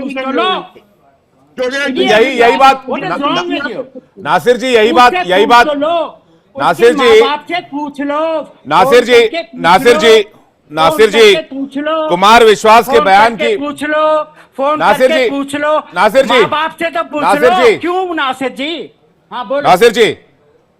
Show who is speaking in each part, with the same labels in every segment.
Speaker 1: पूछ तो लो।
Speaker 2: यही बात नासिर जी, यही बात नासिर जी,
Speaker 1: बाप से पूछ लो,
Speaker 2: नासिर जी कुमार विश्वास के बयान की
Speaker 1: पूछ लो, फोन
Speaker 2: नासिर
Speaker 1: करके
Speaker 2: जी,
Speaker 1: पूछ लो,
Speaker 2: नासिर जी,
Speaker 1: माँ बाप से तो पूछ
Speaker 2: नासिर
Speaker 1: लो।
Speaker 2: जी,
Speaker 1: क्यों नासिर जी? हाँ बोलो।
Speaker 2: नासिर जी,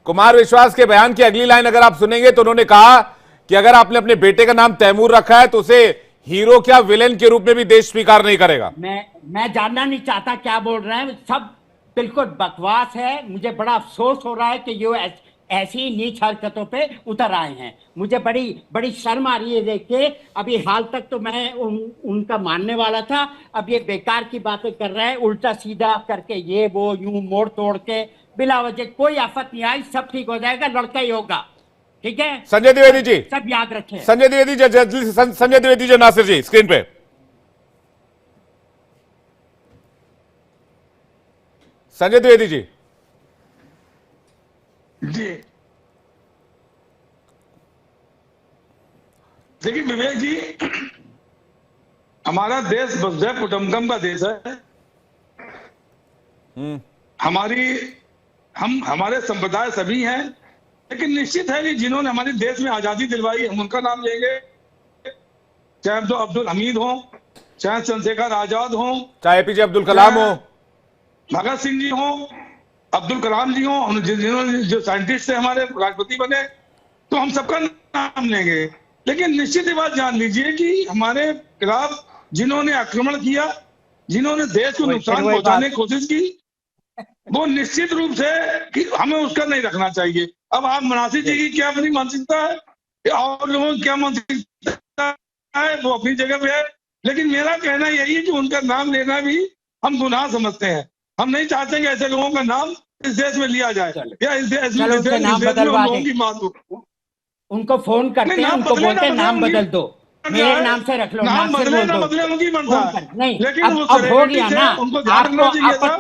Speaker 2: कुमार विश्वास के बयान की अगली लाइन अगर आप सुनेंगे तो उन्होंने कहा कि अगर आपने अपने बेटे का नाम तैमूर रखा है तो उसे हीरो क्या विलेन के रूप में भी देश स्वीकार नहीं करेगा।
Speaker 1: मैं जानना नहीं चाहता क्या बोल रहे हैं, सब बिल्कुल बकवास है। मुझे बड़ा अफसोस हो रहा है कि ये ऐसी नीच हरकतों पे उतर आए हैं। मुझे बड़ी बड़ी शर्म आ रही है देख के। अभी हाल तक तो मैं उनका मानने वाला था, अब ये बेकार की बातें कर रहे हैं, उल्टा सीधा करके ये वो यूं मोड़ तोड़ के बिला वजह। कोई आफत नहीं आई, सब ठीक हो जाएगा, लड़का ही होगा। ठीक है
Speaker 2: संजय द्विवेदी जी,
Speaker 1: सब याद रखें।
Speaker 2: संजय द्विवेदी जी, संजय द्विवेदी जी, नासिर जी स्क्रीन पे। संजय द्विवेदी जी।
Speaker 3: जी देखिए विवेक जी, हमारा देश वसुधैव कुटुंबकम का देश है। हमारे संप्रदाय सभी हैं, लेकिन निश्चित है कि जिन्होंने हमारे देश में आजादी दिलवाई हम उनका नाम लेंगे, चाहे तो अब्दुल हमीद हो, चाहे चंद्रशेखर आजाद हो,
Speaker 2: चाहे एपीजे अब्दुल कलाम हो,
Speaker 3: भगत सिंह जी हो, अब्दुल कलाम जी हो, जिन्होंने जो साइंटिस्ट से हमारे राष्ट्रपति बने, तो हम सबका नाम लेंगे। लेकिन निश्चित ही बात जान लीजिए कि हमारे खिलाफ जिन्होंने आक्रमण किया, जिन्होंने देश को नुकसान पहुंचाने की कोशिश की, वो निश्चित रूप से कि हमें उसका नहीं रखना चाहिए। अब आप नासिर जी की क्या अपनी मानसिकता है और लोगों की क्या मानसिकता है, वो अपनी जगह पे है, लेकिन मेरा कहना यही है कि उनका नाम लेना भी हम गुनाह समझते हैं। हम नहीं चाहते कि ऐसे लोगों का नाम इस देश में लिया जाए या इस देश में लोगों की बात हो।
Speaker 1: उनको फोन करते हैं, उनको बोलते हैं नाम बदल दो, मेरे नाम से रख लो,
Speaker 3: नाम बदले ना बदले उनकी मनसा है।
Speaker 1: नहीं
Speaker 3: लेकिन
Speaker 1: अब हो गया ना,
Speaker 3: उनको ध्यान रखना चाहिए था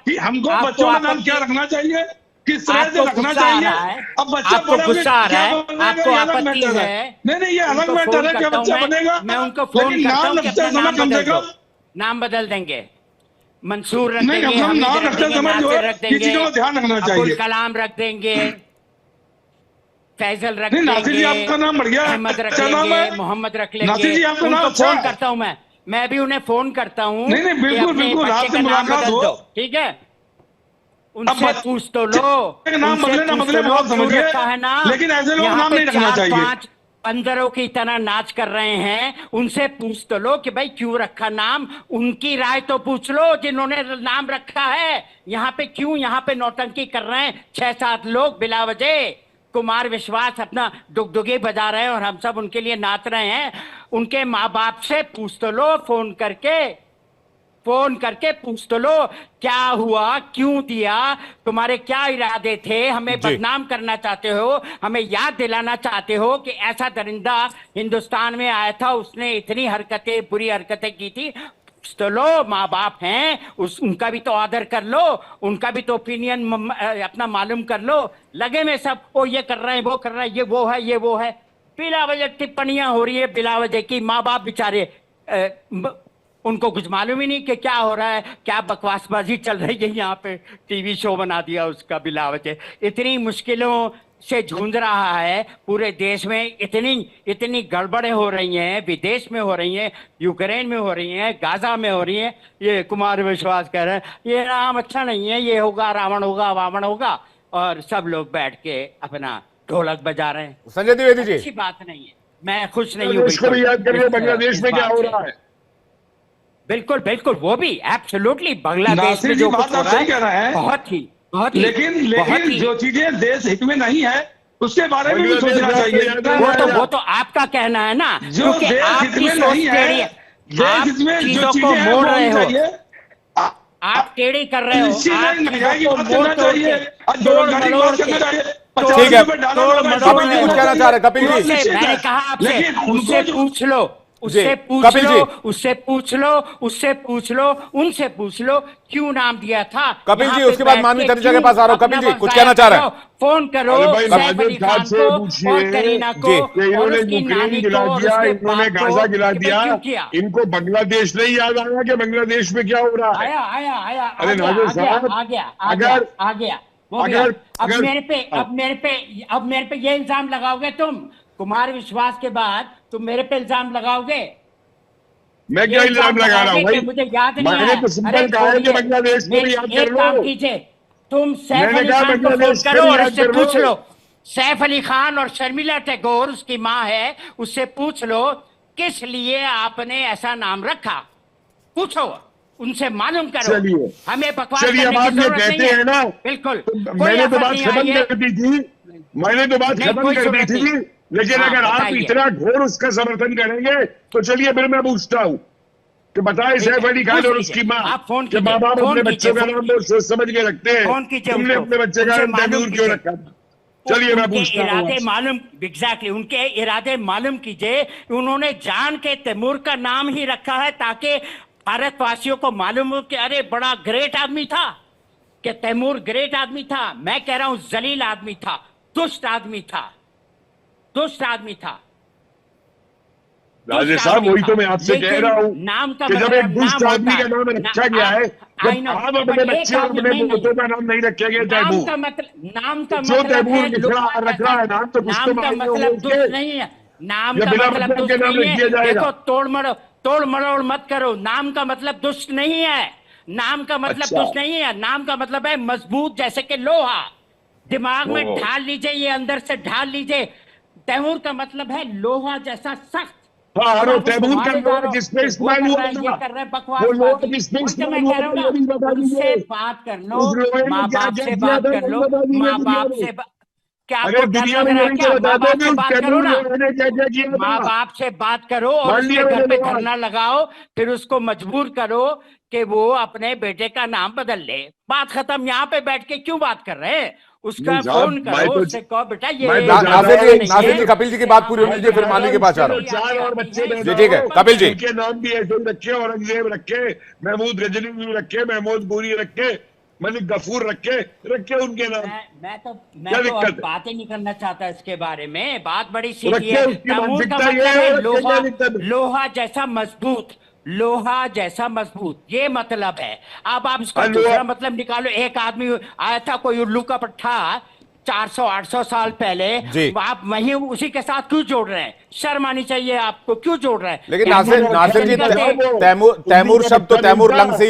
Speaker 3: कि हमको बच्चों का नाम क्या रखना चाहिए, किस तरह से रखना चाहिए। अब बच्चा बड़ा
Speaker 1: गुस्सा आ रहा है, आपको
Speaker 3: अलग
Speaker 1: आपत्ति
Speaker 3: मैटर
Speaker 1: है।
Speaker 3: नहीं, ये अलग मैटर है, क्या बच्चा बनेगा।
Speaker 1: मैं उनको फोन करता हूँ कि अपना नाम बदल दो, नाम बदल देंगे, मंसूर रख देंगे,
Speaker 3: नाम रखते समय जो है ये चीजों का ध्यान रखना चाहिए।
Speaker 1: अब्दुल कलाम रख देंगे, फैजल रख
Speaker 3: देंगे, नासिर जी आपका नाम बढ़ गया,
Speaker 1: अहमद रख लेंगे, मोहम्मद रख लेंगे।
Speaker 3: नासिर जी आपका नाम
Speaker 1: फोन करता हूँ मैं भी उन्हें फोन करता हूँ।
Speaker 3: नहीं बिल्कुल आपसे मुलाकात हो,
Speaker 1: ठीक है, उनसे पूछ तो लो,
Speaker 3: नाम बदले ना बदले बहुत समझिए, लेकिन ऐसे लोग नाम नहीं रखना चाहिए।
Speaker 1: 5 बंदरों की तरह नाच कर रहे हैं, उनसे पूछ तो लो कि भाई क्यों रखा नाम, उनकी राय तो पूछ लो जिन्होंने नाम रखा है। यहाँ पे क्यों यहाँ पे नौटंकी कर रहे हैं 6-7 लोग बिला वजह। कुमार विश्वास अपना डुगडुगी बजा रहे हैं और हम सब उनके लिए नाच रहे हैं। उनके माँ बाप से पूछ तो लो, फोन करके पूछ तो लो क्या हुआ, क्यों दिया, तुम्हारे क्या इरादे थे, हमें बदनाम करना चाहते हो, हमें याद दिलाना चाहते हो कि ऐसा दरिंदा हिंदुस्तान में आया था, उसने इतनी हरकतें, बुरी हरकतें की थी। पूछ तो लो, माँ बाप हैं, उनका भी तो आदर कर लो, उनका भी तो ओपिनियन अपना मालूम कर लो। लगे में सब ओ ये कर रहे हैं, वो कर रहे हैं, ये वो है बिला वजह टिप्पणियां हो रही है, बिला वजह की। माँ बाप बेचारे उनको कुछ मालूम ही नहीं कि क्या हो रहा है, क्या बकवासबाजी चल रही है यहाँ पे, टीवी शो बना दिया उसका बिला वजह। इतनी मुश्किलों से जूझ रहा है पूरे देश में, इतनी गड़बड़ें हो रही हैं, विदेश में हो रही हैं, यूक्रेन में हो रही हैं, गाजा में हो रही हैं। ये कुमार विश्वास कह रहे हैं ये राम अच्छा नहीं है, ये होगा रावण होगा वावण होगा, और सब लोग बैठ के अपना ढोलक बजा रहे हैं।
Speaker 2: संजय द्विवेदी जी,
Speaker 1: अच्छी बात नहीं है, मैं खुश नहीं हूँ।
Speaker 4: बांग्लादेश में क्या हो रहा है,
Speaker 1: बिल्कुल वो भी एब्सोल्युटली बांग्लादेश में जो कुछ हो रहा है बहुत ही
Speaker 3: लेकिन जो चीजें देश हित में नहीं है उसके बारे में भी सोचना चाहिए।
Speaker 1: वो तो आपका कहना है ना,
Speaker 3: जो देश हित में नहीं है, देश हित में जो चीजें हैं वो होनी चाहिए।
Speaker 1: आप टेढ़ी कर रहे हो,
Speaker 3: महंगाई की बात करना चाहिए, बेरोजगारी की बात करना चाहिए।
Speaker 2: ठीक है, कपिल जी कुछ कहना चाह रहे हैं। कपिल जी
Speaker 1: मैंने कहा आपसे, उनसे पूछ लो, उससे पूछ
Speaker 2: कपिल
Speaker 1: लो,
Speaker 2: जी।
Speaker 1: उससे पूछ लो, उससे पूछ लो, उनसे पूछ लो क्यों नाम दिया था।
Speaker 2: कपिल
Speaker 1: यहाँ
Speaker 2: जी,
Speaker 1: पे
Speaker 2: उसके बाद
Speaker 1: बैठ
Speaker 2: मानवी
Speaker 1: के
Speaker 2: तनुजा के
Speaker 1: क्यों
Speaker 2: पास आ रहा हूं।
Speaker 1: अपना
Speaker 2: कपिल जी,
Speaker 1: वक्त
Speaker 2: कुछ
Speaker 1: जाया
Speaker 2: कहना चाह
Speaker 1: कर
Speaker 2: रहे
Speaker 1: रहे
Speaker 2: हैं?
Speaker 1: हो? फोन करो
Speaker 4: अरे भाई,
Speaker 1: सैफ अली
Speaker 4: राजद साहब
Speaker 1: खान
Speaker 4: से
Speaker 1: को
Speaker 4: पूछिए
Speaker 1: और करीना
Speaker 2: जी।
Speaker 1: को
Speaker 4: कि
Speaker 1: और
Speaker 4: इन्होंने
Speaker 1: उसकी
Speaker 4: यूक्रेन
Speaker 1: नानी
Speaker 4: गिरा
Speaker 1: को और
Speaker 4: दिया,
Speaker 1: उसके
Speaker 4: इन्होंने
Speaker 1: बाप
Speaker 4: गाजा
Speaker 1: को
Speaker 4: गिरा
Speaker 1: कि भाई
Speaker 4: दिया,
Speaker 1: क्यों किया।
Speaker 4: इनको बांग्लादेश नहीं याद आया कि बांग्लादेश में क्या हो रहा है?
Speaker 1: आया आया आया आ
Speaker 4: अरे
Speaker 1: गया
Speaker 4: नाजिर
Speaker 1: आ गया
Speaker 4: साहब,
Speaker 1: आ गया आ गया
Speaker 4: अगर
Speaker 1: आ गया हो गया।
Speaker 4: अगर
Speaker 1: अब
Speaker 4: अगर
Speaker 1: मेरे पे
Speaker 4: हाँ,
Speaker 1: अब मेरे पे ये इल्जाम लगाओगे तुम? कुमार विश्वास के बाद तुम मेरे पे इल्जाम लगाओगे?
Speaker 4: मैं
Speaker 1: ये
Speaker 4: क्या इल्जाम लगा रहा
Speaker 1: लगाओगे
Speaker 4: हूँ
Speaker 1: कि
Speaker 4: भाई?
Speaker 1: मुझे याद नहीं
Speaker 4: मैंने
Speaker 1: है?
Speaker 4: तो
Speaker 1: अरे
Speaker 4: सिंपल कहा है कि
Speaker 1: छोड़िए,
Speaker 4: बांग्लादेश को भी
Speaker 1: मेरी
Speaker 4: याद कर
Speaker 1: एक
Speaker 4: लो।
Speaker 1: काम कीजिए, तुम सैफ
Speaker 4: मैंने
Speaker 1: अली
Speaker 4: कहा
Speaker 1: खान को फोन
Speaker 4: बांग्लादेश को
Speaker 1: करो
Speaker 4: भी
Speaker 1: और
Speaker 4: याद
Speaker 1: उससे
Speaker 4: कर
Speaker 1: पूछ
Speaker 4: लो।
Speaker 1: लो। सैफ अली खान और शर्मिला टैगोर उसकी माँ है, उससे पूछ लो किस लिए आपने ऐसा नाम रखा। पूछो, उनसे मालूम करो।
Speaker 4: चलिए
Speaker 1: हमें बकवास
Speaker 4: चलिए, अब
Speaker 1: करने की
Speaker 4: आप ये
Speaker 1: जरूरत नहीं
Speaker 4: कहते
Speaker 1: है।
Speaker 4: हैं ना,
Speaker 1: बिल्कुल
Speaker 4: तो
Speaker 1: कोई
Speaker 4: मैंने तो
Speaker 1: आफत
Speaker 4: बात
Speaker 1: नहीं
Speaker 4: खत्म
Speaker 1: आई है।
Speaker 4: कर दी थी। मैंने तो बात
Speaker 1: नहीं,
Speaker 4: खत्म
Speaker 1: कोई
Speaker 4: कर दी
Speaker 1: जरूरत
Speaker 4: थी।
Speaker 1: नहीं।
Speaker 4: लेकिन
Speaker 1: हाँ,
Speaker 4: अगर आप
Speaker 1: बताइए।
Speaker 4: इतना घोर उसका समर्थन करेंगे तो चलिए फिर मैं पूछता हूँ कि बताए
Speaker 1: ठीक
Speaker 4: सैफ
Speaker 1: है,
Speaker 4: अली खान
Speaker 1: पूछ
Speaker 4: और
Speaker 1: लीजिए।
Speaker 4: उसकी माँ
Speaker 1: आप फोन
Speaker 4: के माँ
Speaker 1: कीजिए,
Speaker 4: बाप
Speaker 1: फोन
Speaker 4: अपने
Speaker 1: कीजिए,
Speaker 4: बच्चों का नाम बहुत सोच समझ के रखते हैं।
Speaker 1: फोन कीजिए
Speaker 4: तुमने
Speaker 1: उनको,
Speaker 4: अपने बच्चे का
Speaker 1: उनसे
Speaker 4: नाम
Speaker 1: मालूम
Speaker 4: तैमूर क्यों
Speaker 1: कीजिए।
Speaker 4: रखा था? चलिए मैं
Speaker 1: उनके
Speaker 4: पूछता हूँ
Speaker 1: इरादे
Speaker 4: आपसे।
Speaker 1: मालूम, एग्जैक्टली उनके इरादे मालूम कीजिए। उन्होंने जान के तैमूर का नाम ही रखा है ताकि भारतवासियों को मालूम हो कि अरे बड़ा ग्रेट आदमी था, कि तैमूर ग्रेट आदमी था। मैं कह रहा हूं जलील आदमी था, दुष्ट आदमी था, दुष्ट आदमी था, दुष्ट
Speaker 4: राजेश साहब,
Speaker 1: आदमी
Speaker 4: वही
Speaker 1: था।
Speaker 4: तो मैं आपसे कह
Speaker 1: लेकिन
Speaker 4: रहा हूँ
Speaker 1: नाम का
Speaker 4: कि जब एक
Speaker 1: मतलब
Speaker 4: दुष्ट
Speaker 1: नाम होता
Speaker 4: आदमी का
Speaker 1: है
Speaker 4: नाम
Speaker 1: ना।
Speaker 4: रखा गया है,
Speaker 1: आई
Speaker 4: जब
Speaker 1: नो,
Speaker 4: आप
Speaker 1: बट
Speaker 4: अपने
Speaker 1: एक
Speaker 4: बच्चे और
Speaker 1: आदमी
Speaker 4: अपने
Speaker 1: नहीं नहीं,
Speaker 4: पोतों का नाम नहीं रखेंगे
Speaker 1: नाम
Speaker 4: तैमूर,
Speaker 1: का मतलब, नाम
Speaker 4: तो
Speaker 1: का
Speaker 4: जो
Speaker 1: मतलब
Speaker 4: तैमूर
Speaker 1: है लोहा
Speaker 4: रख रहा
Speaker 1: जैसा।
Speaker 4: है नाम, तो कुछ तो
Speaker 1: नाम का
Speaker 4: मायने होंगे
Speaker 1: मतलब
Speaker 4: उसके,
Speaker 1: दुष्ट नहीं है। नाम
Speaker 4: या
Speaker 1: का
Speaker 4: बिना
Speaker 1: मतलब
Speaker 4: मतलब के
Speaker 1: दुष्ट
Speaker 4: नाम
Speaker 1: नहीं
Speaker 4: रख
Speaker 1: है।
Speaker 4: दिया जाएगा?
Speaker 1: देखो, तोड़ मरोड़ मत करो। नाम का मतलब दुष्ट नहीं है। नाम का मतलब
Speaker 4: अच्छा।
Speaker 1: दुष्ट नहीं है। नाम का मतलब है मजबूत, जैसे कि लोहा। दिमाग में
Speaker 4: ओ,
Speaker 1: ढाल लीजिए, ये अंदर से ढाल लीजिए। तैमूर का मतलब है लोहा जैसा सख्त।
Speaker 4: हाँ,
Speaker 1: अब
Speaker 4: अरे
Speaker 1: आप उसको
Speaker 4: तैमूर का
Speaker 1: मारे जा
Speaker 4: लोहा
Speaker 1: रहे हो
Speaker 4: किस पे
Speaker 1: कि वो
Speaker 4: इस्तेमाल
Speaker 1: कर
Speaker 4: हुआ
Speaker 1: रहा है, ये
Speaker 4: था?
Speaker 1: कर रहा है,
Speaker 4: वो लोहा
Speaker 1: बकवासबाजी।
Speaker 4: किस पे
Speaker 1: वही तो
Speaker 4: इस्तेमाल
Speaker 1: मैं
Speaker 4: हुआ
Speaker 1: कह रहा हूं
Speaker 4: था,
Speaker 1: ना,
Speaker 4: ये भी बता
Speaker 1: उनसे
Speaker 4: दीजिए।
Speaker 1: बात कर लो।
Speaker 4: उस लोहे ने
Speaker 1: माँ
Speaker 4: क्या
Speaker 1: बाप
Speaker 4: क्या
Speaker 1: से
Speaker 4: किया
Speaker 1: बात
Speaker 4: था,
Speaker 1: कर
Speaker 4: ये
Speaker 1: लो।
Speaker 4: बता दीजिए
Speaker 1: माँ
Speaker 4: दुनिया
Speaker 1: बाप
Speaker 4: में।
Speaker 1: से क्या
Speaker 4: अरे
Speaker 1: आपको डर
Speaker 4: दुनिया
Speaker 1: लग
Speaker 4: में
Speaker 1: रहा है
Speaker 4: यही
Speaker 1: क्या?
Speaker 4: तो बता
Speaker 1: माँ
Speaker 4: दो
Speaker 1: बाप
Speaker 4: कि
Speaker 1: से
Speaker 4: उस
Speaker 1: बात करो
Speaker 4: तैमूर
Speaker 1: ना।
Speaker 4: लोहे ने क्या क्या किया
Speaker 1: माँ
Speaker 4: था।
Speaker 1: बाप से बात करो और
Speaker 4: मान
Speaker 1: उसके
Speaker 4: लिया
Speaker 1: घर
Speaker 4: मैंने
Speaker 1: पे
Speaker 4: बात।
Speaker 1: धरना लगाओ। फिर उसको मजबूर करो कि वो अपने बेटे का नाम बदल ले। बात खत्म। यहाँ पे बैठ के क्यों बात कर रहे हैं?
Speaker 4: नहीं
Speaker 1: उसका
Speaker 4: साहब,
Speaker 1: फोन करो, उससे कहो बेटा
Speaker 4: मैं
Speaker 1: ये
Speaker 4: तो चाहता
Speaker 1: ऐसा
Speaker 4: हूँ
Speaker 1: नहीं
Speaker 2: नासिर
Speaker 1: है
Speaker 2: जी, कपिल जी की
Speaker 1: कि
Speaker 2: बात पूरी होने
Speaker 4: मैं
Speaker 2: दीजिए,
Speaker 4: तो
Speaker 2: फिर
Speaker 4: चाह रहा
Speaker 2: मानवी
Speaker 4: हूँ
Speaker 2: के पास आ
Speaker 4: उसके
Speaker 2: रहा
Speaker 4: जो
Speaker 2: हूं।
Speaker 4: चार और
Speaker 1: आती
Speaker 4: बच्चे
Speaker 1: है,
Speaker 4: पैदा
Speaker 2: जी
Speaker 1: इसको
Speaker 2: ठीक है,
Speaker 4: हो,
Speaker 1: बंद
Speaker 2: कपिल जी।
Speaker 1: करो।
Speaker 4: उनके नाम भी ऐसे ही रखे, औरंगजेब रखे, महमूद गजनी भी रखे, महमूद गोरी रखे, मलिक गफूर रखे उनके नाम।
Speaker 1: मैं
Speaker 4: क्या
Speaker 1: तो अब
Speaker 4: दिक्कत है?
Speaker 1: बात ही नहीं करना चाहता इसके बारे में। बात बड़ी
Speaker 4: तो
Speaker 1: सीधी है।
Speaker 4: रखे, उसकी
Speaker 1: तैमूर का
Speaker 4: मानसिकता ये
Speaker 1: मतलब
Speaker 4: है,
Speaker 1: है
Speaker 4: और रखे, क्या
Speaker 1: लोहा,
Speaker 4: दिक्कत है?
Speaker 1: लोहा जैसा मजबूत, लोहा जैसा मजबूत, ये मतलब है। अब आप इसका
Speaker 4: हेलो,
Speaker 1: दूसरा मतलब निकालो। एक आदमी आया था, कोई उल्लू का पट्टा, 400-800 साल पहले।
Speaker 2: जी।
Speaker 1: आप वहीं उसी के साथ क्यों जोड़ रहे हैं? शर्म आनी चाहिए आपको। क्यों जोड़ रहे हैं?
Speaker 2: लेकिन
Speaker 1: क्या
Speaker 2: नासिर
Speaker 1: वो
Speaker 2: नासिर
Speaker 1: भजन
Speaker 2: जी,
Speaker 1: करते?
Speaker 2: तैमूर शब्द तो तैमूर लंग से